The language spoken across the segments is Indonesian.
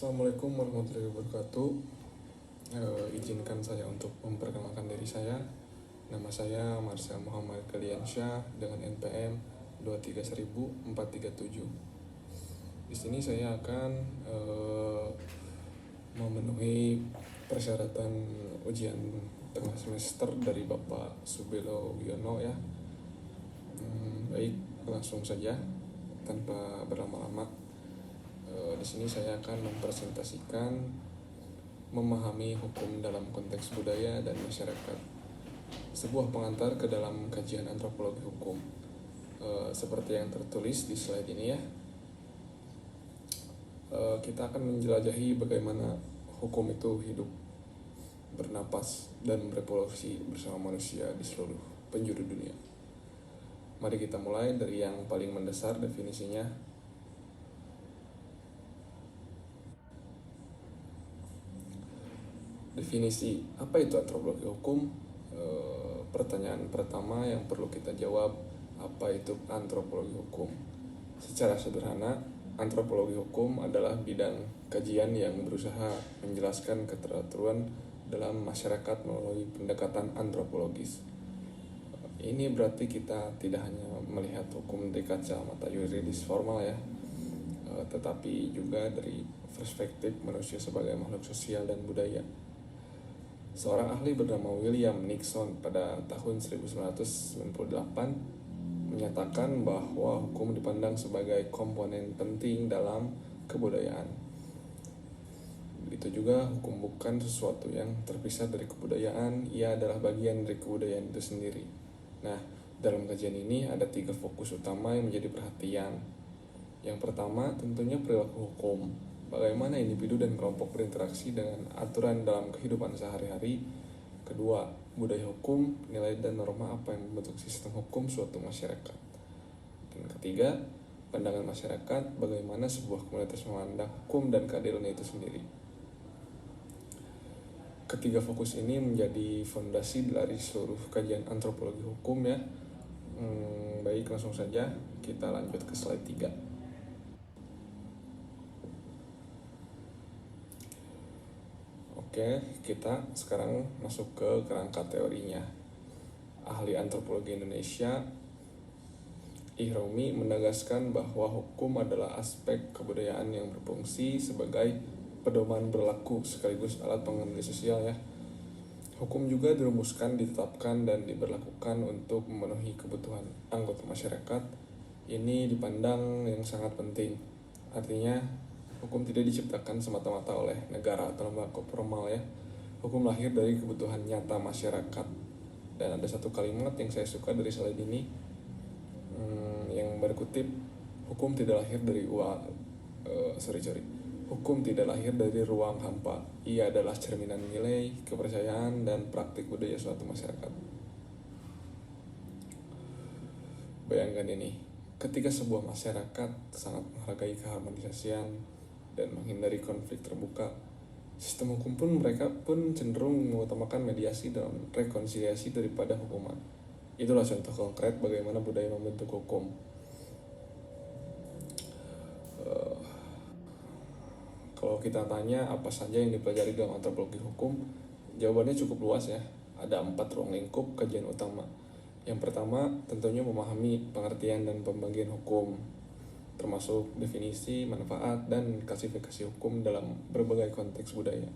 Assalamualaikum warahmatullahi wabarakatuh. Izinkan saya untuk memperkenalkan diri saya. Nama saya Marsha Muhammad Kaliansyah dengan NPM 2310437. Di sini saya akan memenuhi persyaratan ujian tengah semester dari Bapak Subelo Wiono ya. Baik, langsung saja tanpa berlama-lama. Di sini saya akan mempresentasikan memahami hukum dalam konteks budaya dan masyarakat. Sebuah pengantar ke dalam kajian antropologi hukum. Seperti yang tertulis di slide ini ya. Kita akan menjelajahi bagaimana hukum itu hidup, bernapas, dan berevolusi bersama manusia di seluruh penjuru dunia. Mari kita mulai dari yang paling mendasar definisinya. Definisi apa itu antropologi hukum? Pertanyaan pertama yang perlu kita jawab, apa itu antropologi hukum? Secara sederhana, antropologi hukum adalah bidang kajian yang berusaha menjelaskan keteraturan dalam masyarakat melalui pendekatan antropologis. Ini berarti kita tidak hanya melihat hukum dari kacamata yuridis formal ya, tetapi juga dari perspektif manusia sebagai makhluk sosial dan budaya. Seorang ahli bernama William Nixon pada tahun 1998 menyatakan bahwa hukum dipandang sebagai komponen penting dalam kebudayaan. Begitu juga hukum bukan sesuatu yang terpisah dari kebudayaan, ia adalah bagian dari kebudayaan itu sendiri. Nah, dalam kajian ini ada 3 fokus utama yang menjadi perhatian. Yang pertama tentunya perilaku hukum. Bagaimana individu dan kelompok berinteraksi dengan aturan dalam kehidupan sehari-hari. Kedua, budaya hukum, nilai dan norma apa yang membentuk sistem hukum suatu masyarakat. Dan ketiga, pandangan masyarakat, bagaimana sebuah komunitas memandang hukum dan keadilan itu sendiri. Ketiga fokus ini menjadi fondasi dari seluruh kajian antropologi hukum ya. Baik, langsung saja kita lanjut ke slide 3. Oke, kita sekarang masuk ke kerangka teorinya. Ahli antropologi Indonesia Ihromi menegaskan bahwa hukum adalah aspek kebudayaan yang berfungsi sebagai pedoman berlaku sekaligus alat pengendali sosial ya. Hukum juga dirumuskan, ditetapkan, dan diberlakukan untuk memenuhi kebutuhan anggota masyarakat. Ini dipandang yang sangat penting. Artinya hukum tidak diciptakan semata-mata oleh negara atau lembaga formal ya. Hukum lahir dari kebutuhan nyata masyarakat. Dan ada satu kalimat yang saya suka dari slide ini yang berkutip, hukum tidak lahir dari Hukum tidak lahir dari ruang hampa. Ia adalah cerminan nilai, kepercayaan, dan praktik budaya suatu masyarakat. Bayangkan ini, ketika sebuah masyarakat sangat menghargai keharmonisasian dan menghindari konflik terbuka, sistem hukum pun mereka pun cenderung mengutamakan mediasi dan rekonsiliasi daripada hukuman. Itulah contoh konkret bagaimana budaya membentuk hukum. Kalau kita tanya apa saja yang dipelajari dalam antropologi hukum, jawabannya cukup luas ya. Ada 4 ruang lingkup kajian utama. Yang pertama tentunya memahami pengertian dan pembagian hukum, termasuk definisi, manfaat, dan klasifikasi hukum dalam berbagai konteks budaya.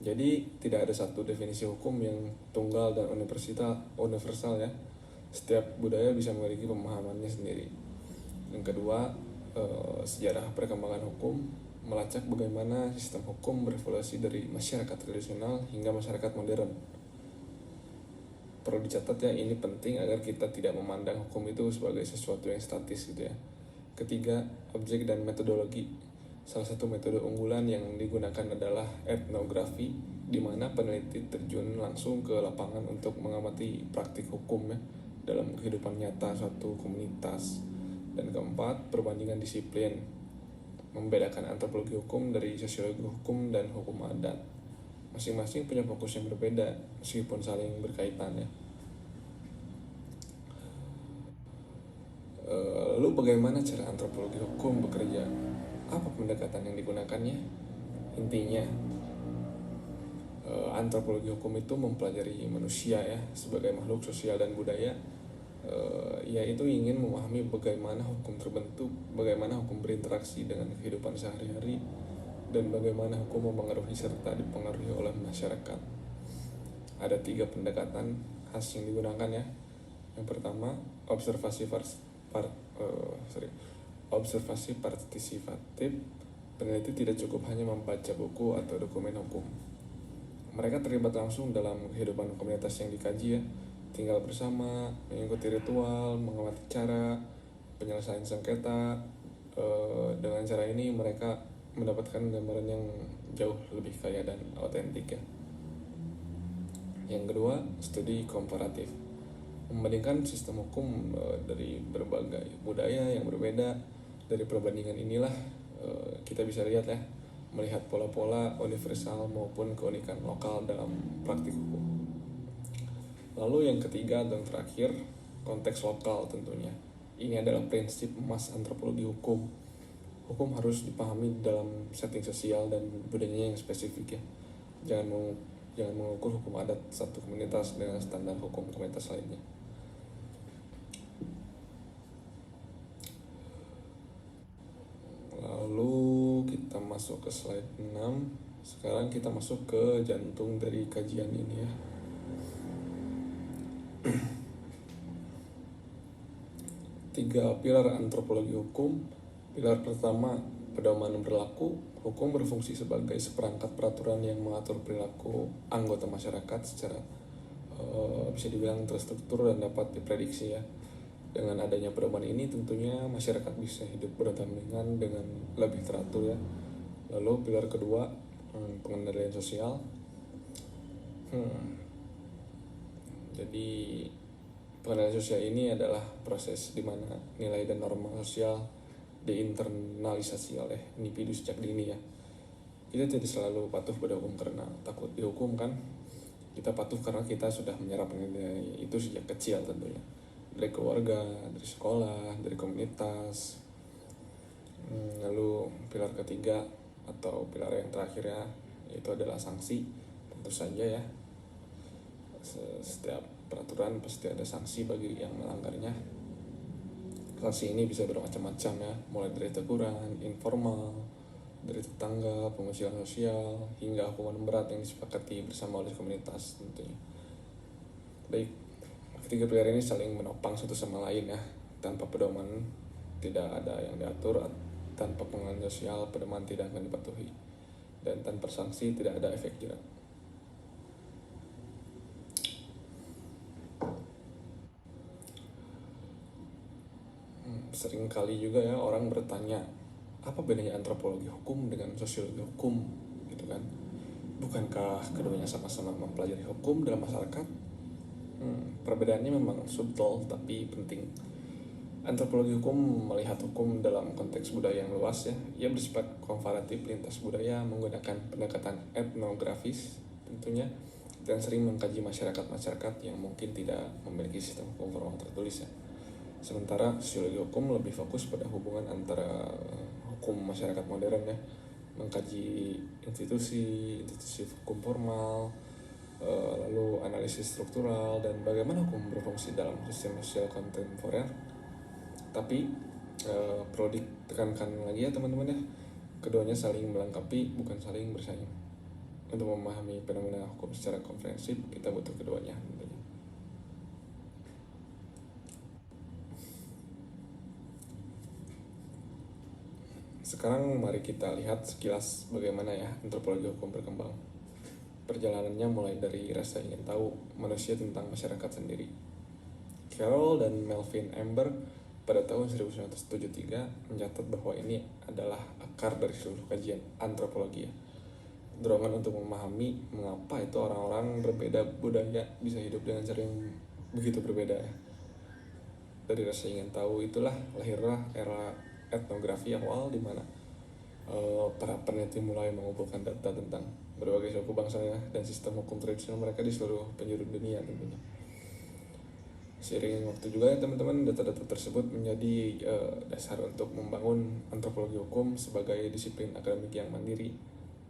Jadi tidak ada satu definisi hukum yang tunggal dan universal ya. Setiap budaya bisa memiliki pemahamannya sendiri. Yang kedua, sejarah perkembangan hukum, melacak bagaimana sistem hukum berevolusi dari masyarakat tradisional hingga masyarakat modern. Perlu dicatat ya, ini penting agar kita tidak memandang hukum itu sebagai sesuatu yang statis gitu ya. Ketiga, objek dan metodologi. Salah satu metode unggulan yang digunakan adalah etnografi, di mana peneliti terjun langsung ke lapangan untuk mengamati praktik hukum ya, dalam kehidupan nyata suatu komunitas. Dan keempat, perbandingan disiplin, membedakan antropologi hukum dari sosiologi hukum dan hukum adat. Masing-masing punya fokus yang berbeda meskipun saling berkaitan ya. Lalu bagaimana cara antropologi hukum bekerja? Apa pendekatan yang digunakannya? Intinya antropologi hukum itu mempelajari manusia ya sebagai makhluk sosial dan budaya, yaitu ingin memahami bagaimana hukum terbentuk, bagaimana hukum berinteraksi dengan kehidupan sehari-hari, dan bagaimana hukum mempengaruhi serta dipengaruhi oleh masyarakat. Ada 3 pendekatan khas yang digunakan ya. Yang pertama, observasi partisipatif. Peneliti tidak cukup hanya membaca buku atau dokumen hukum. Mereka terlibat langsung dalam kehidupan komunitas yang dikaji ya, tinggal bersama, mengikuti ritual, mengamati cara penyelesaian sengketa. Dengan cara ini mereka mendapatkan gambaran yang jauh lebih kaya dan autentik ya. Yang kedua, studi komparatif. Membandingkan sistem hukum dari berbagai budaya yang berbeda. Dari perbandingan inilah kita bisa lihat ya, melihat pola-pola universal maupun keunikan lokal dalam praktik hukum. Lalu yang ketiga dan terakhir, konteks lokal tentunya. Ini adalah prinsip emas antropologi hukum. Hukum harus dipahami dalam setting sosial dan budayanya yang spesifik ya. Jangan mengukur hukum adat satu komunitas dengan standar hukum komunitas lainnya. Lalu kita masuk ke slide 6. Sekarang kita masuk ke jantung dari kajian ini ya. Tiga pilar antropologi hukum. Pilar pertama, pedoman berlaku. Hukum berfungsi sebagai seperangkat peraturan yang mengatur perilaku anggota masyarakat secara bisa dibilang terstruktur dan dapat diprediksi ya. Dengan adanya pedoman ini tentunya masyarakat bisa hidup berdampingan dengan lebih teratur ya. Lalu pilar kedua, pengendalian sosial. Jadi pengendalian sosial ini adalah proses di mana nilai dan norma sosial diinternalisasi oleh individu sejak dini ya. Kita tidak selalu patuh pada hukum karena takut dihukum kan. Kita patuh karena kita sudah menyerap nilai itu sejak kecil tentunya. Dari keluarga, dari sekolah, dari komunitas. Lalu pilar ketiga atau pilar yang terakhir ya, yaitu adalah sanksi. Tentu saja ya, setiap peraturan pasti ada sanksi bagi yang melanggarnya. Sanksi ini bisa bermacam-macam ya, mulai dari teguran informal, dari tetangga, pengusiran sosial, hingga hukuman berat yang disepakati bersama oleh komunitas tentunya. Baik, ketiga pilar ini saling menopang satu sama lain ya. Tanpa pedoman tidak ada yang diatur, tanpa pengendalian sosial pedoman tidak akan dipatuhi, dan tanpa sanksi tidak ada efek jerak. Sering kali juga ya orang bertanya, apa bedanya antropologi hukum dengan sosiologi hukum gitu kan? Bukankah keduanya sama-sama mempelajari hukum dalam masyarakat? Perbedaannya memang subtle tapi penting. Antropologi hukum melihat hukum dalam konteks budaya yang luas ya. Ia bersifat komparatif lintas budaya, menggunakan pendekatan etnografis tentunya, dan sering mengkaji masyarakat-masyarakat yang mungkin tidak memiliki sistem hukum formal tertulis ya. Sementara sosiologi hukum lebih fokus pada hubungan antara hukum masyarakat modern ya, mengkaji institusi hukum formal, lalu analisis struktural, dan bagaimana hukum berfungsi dalam sistem sosial kontemporer. Tapi perlu ditekankan lagi ya teman-teman ya, keduanya saling melengkapi bukan saling bersaing. Untuk memahami fenomena hukum secara komprehensif kita butuh keduanya tentunya. Sekarang mari kita lihat sekilas bagaimana ya antropologi hukum berkembang. Perjalanannya mulai dari rasa ingin tahu manusia tentang masyarakat sendiri. Carroll dan Melvin Amber pada tahun 1973 mencatat bahwa ini adalah akar dari seluruh kajian antropologi ya. Dorongan untuk memahami mengapa itu orang-orang berbeda budaya bisa hidup dengan cara yang begitu berbeda ya. Dari rasa ingin tahu itulah lahirlah era etnografi awal di mana para peneliti mulai mengumpulkan data tentang berbagai suku bangsa dan sistem hukum tradisional mereka di seluruh penjuru dunia tentunya. Seiring waktu juga ya teman-teman, data-data tersebut menjadi dasar untuk membangun antropologi hukum sebagai disiplin akademik yang mandiri,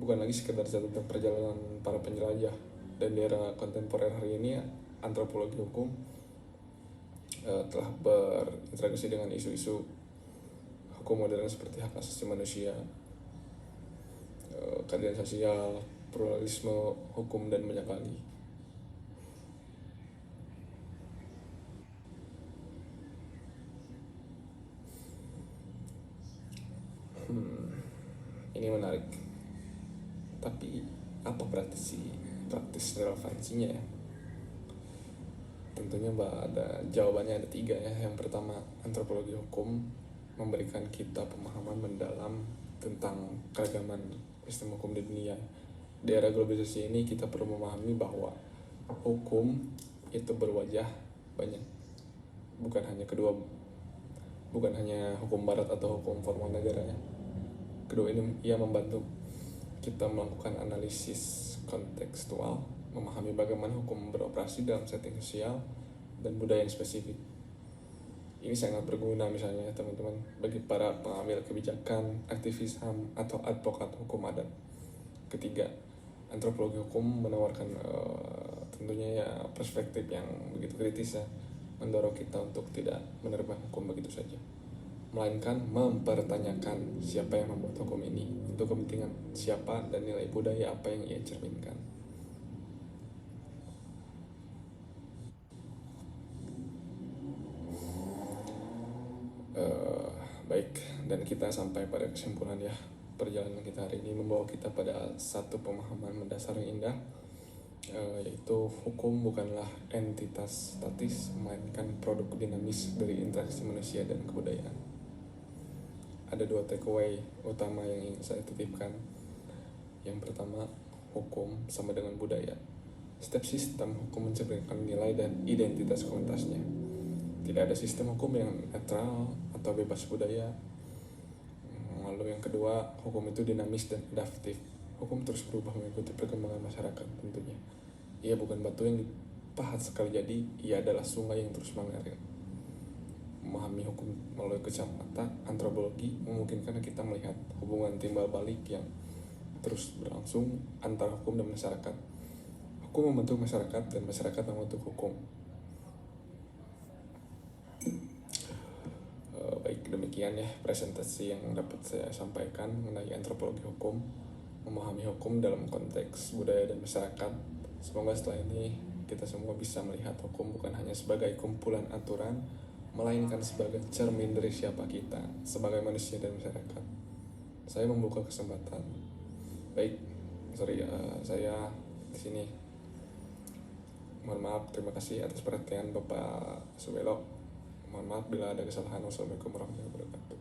bukan lagi sekedar catatan perjalanan para penjelajah. Dan di era kontemporer hari ini, antropologi hukum telah berinteraksi dengan isu-isu hukum modern seperti hak asasi manusia, keadilan sosial, pluralisme hukum, dan banyak lagi. Ini menarik. Tapi apa praktis relevansinya ya? Tentunya jawabannya ada 3 ya. Yang pertama, antropologi hukum memberikan kita pemahaman mendalam tentang keragaman sistem hukum di dunia. Di era globalisasi ini kita perlu memahami bahwa hukum itu berwajah banyak, bukan hanya hukum barat atau hukum formal negaranya. Kedua, ini ia membantu kita melakukan analisis kontekstual, memahami bagaimana hukum beroperasi dalam setting sosial dan budaya yang spesifik. Ini sangat berguna misalnya teman-teman bagi para pengambil kebijakan, aktivis HAM, atau advokat hukum adat. Ketiga, antropologi hukum menawarkan tentunya ya perspektif yang begitu kritis ya, mendorong kita untuk tidak menerima hukum begitu saja, melainkan mempertanyakan siapa yang membuat hukum ini, untuk kepentingan siapa, dan nilai budaya apa yang ia cerminkan. Baik, dan kita sampai pada kesimpulan ya. Perjalanan kita hari ini membawa kita pada satu pemahaman mendasar yang indah, yaitu hukum bukanlah entitas statis, melainkan produk dinamis dari interaksi manusia dan kebudayaan. Ada 2 takeaway utama yang ingin saya titipkan. Yang pertama, hukum sama dengan budaya. Setiap sistem hukum mencerminkan nilai dan identitas komunitasnya. Tidak ada sistem hukum yang netral atau bebas budaya. Lalu yang kedua, hukum itu dinamis dan adaptif. Hukum terus berubah mengikuti perkembangan masyarakat tentunya. Ia bukan batu yang dipahat sekali jadi, ia adalah sungai yang terus mengalir. Memahami hukum melalui kacamata antropologi memungkinkan kita melihat hubungan timbal balik yang terus berlangsung antara hukum dan masyarakat. Hukum membentuk masyarakat dan masyarakat membentuk hukum. Baik, demikian ya presentasi yang dapat saya sampaikan mengenai antropologi hukum, memahami hukum dalam konteks budaya dan masyarakat. Semoga setelah ini kita semua bisa melihat hukum bukan hanya sebagai kumpulan aturan, melainkan sebagai cermin dari siapa kita sebagai manusia dan masyarakat. Saya membuka kesempatan. Baik, saya di sini. Mohon maaf, terima kasih atas perhatian Bapak Subelo. Mohon maaf bila ada kesalahan. Wassalamualaikum warahmatullahi wabarakatuh.